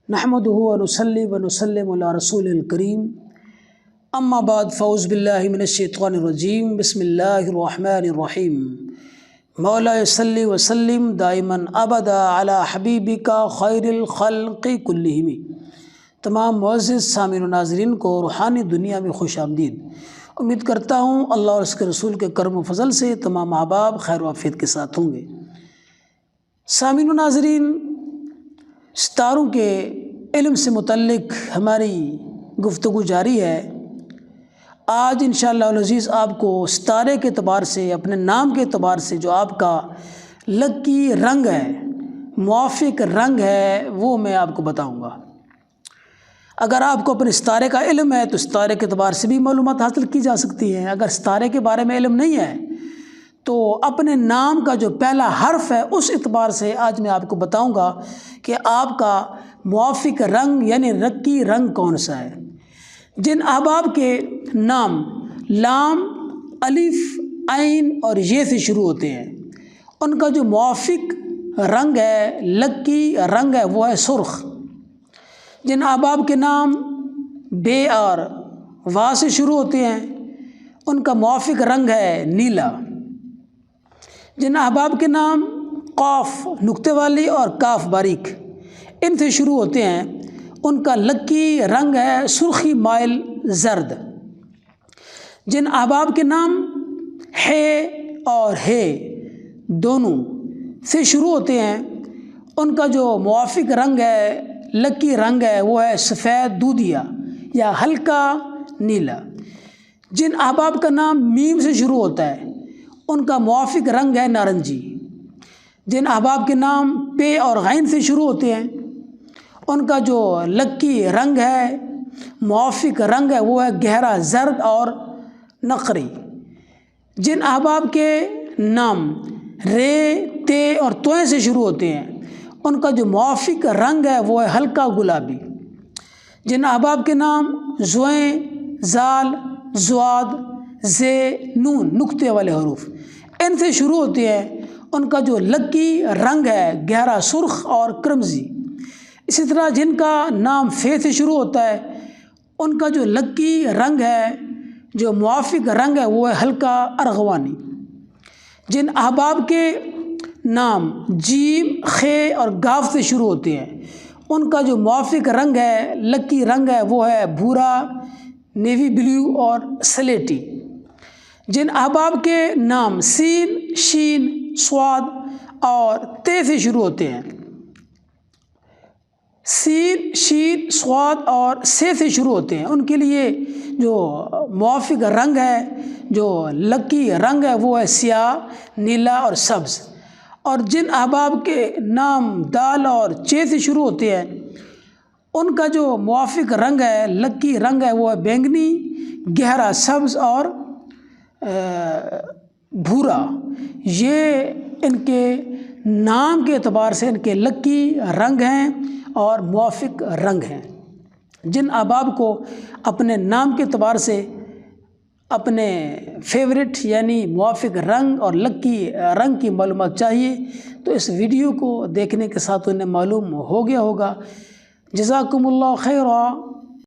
نحمدہ ونصلی ونسلم علی رسول الکریم اما بعد فاعوذ باللہ من الشیطان الرجیم بسم اللہ الرحمن الرحیم مولا صلی وسلم دائما ابدا علی حبیبک خیر الخلق کلہم۔ تمام معزز سامعین و ناظرین کو روحانی دنیا میں خوش آمدید۔ امید کرتا ہوں اللہ اور اس کے رسول کے کرم و فضل سے تمام احباب خیر و عافیت کے ساتھ ہوں گے۔ سامعین و ناظرین، ستاروں کے علم سے متعلق ہماری گفتگو جاری ہے۔ آج انشاءاللہ العزیز آپ کو ستارے کے اعتبار سے، اپنے نام کے اعتبار سے جو آپ کا لکی رنگ ہے، موافق رنگ ہے، وہ میں آپ کو بتاؤں گا۔ اگر آپ کو اپنے ستارے کا علم ہے تو ستارے کے اعتبار سے بھی معلومات حاصل کی جا سکتی ہیں۔ اگر ستارے کے بارے میں علم نہیں ہے تو اپنے نام کا جو پہلا حرف ہے اس اعتبار سے آج میں آپ کو بتاؤں گا کہ آپ کا موافق رنگ یعنی لکی رنگ کون سا ہے۔ جن احباب کے نام لام، الف، عین اور یہ سے شروع ہوتے ہیں، ان کا جو موافق رنگ ہے، لکی رنگ ہے، وہ ہے سرخ۔ جن احباب کے نام بے اور وا سے شروع ہوتے ہیں، ان کا موافق رنگ ہے نیلا۔ جن احباب کے نام قاف نقطے والی اور کاف باریک ان سے شروع ہوتے ہیں، ان کا لکی رنگ ہے سرخی مائل زرد۔ جن احباب کے نام ہے اور ہے دونوں سے شروع ہوتے ہیں، ان کا جو موافق رنگ ہے، لکی رنگ ہے، وہ ہے سفید دودھیا یا ہلکا نیلا۔ جن احباب کا نام میم سے شروع ہوتا ہے، ان کا موافق رنگ ہے نارنجی۔ جن احباب کے نام پے اور غین سے شروع ہوتے ہیں، ان کا جو لکی رنگ ہے، موافق رنگ ہے، وہ ہے گہرا زرد اور نقری۔ جن احباب کے نام رے، تے اور توئیں سے شروع ہوتے ہیں، ان کا جو موافق رنگ ہے وہ ہے ہلکا گلابی۔ جن احباب کے نام زوئیں، زال، زواد، زے، نون نقطے والے حروف ان سے شروع ہوتے ہیں، ان کا جو لکی رنگ ہے گہرا سرخ اور کرمزی۔ اسی طرح جن کا نام فے سے شروع ہوتا ہے، ان کا جو لکی رنگ ہے، جو موافق رنگ ہے، وہ ہے ہلکا ارغوانی۔ جن احباب کے نام جیم، خے اور گاف سے شروع ہوتے ہیں، ان کا جو موافق رنگ ہے، لکی رنگ ہے، وہ ہے بھورا، نیوی بلیو اور سلیٹی۔ جن احباب کے نام سین، شین، صاد اور تے سے شروع ہوتے ہیں، سین، شین، صاد اور سے شروع ہوتے ہیں، ان کے لیے جو موافق رنگ ہے، جو لکی رنگ ہے، وہ ہے سیاہ، نیلا اور سبز۔ اور جن احباب کے نام دال اور چے سے شروع ہوتے ہیں، ان کا جو موافق رنگ ہے، لکی رنگ ہے، وہ ہے بینگنی، گہرا سبز اور بھورا۔ یہ ان کے نام کے اعتبار سے ان کے لکی رنگ ہیں اور موافق رنگ ہیں۔ جن احباب کو اپنے نام کے اعتبار سے اپنے فیورٹ یعنی موافق رنگ اور لکی رنگ کی معلومات چاہیے تو اس ویڈیو کو دیکھنے کے ساتھ انہیں معلوم ہو گیا ہوگا۔ جزاکم اللہ خیرا۔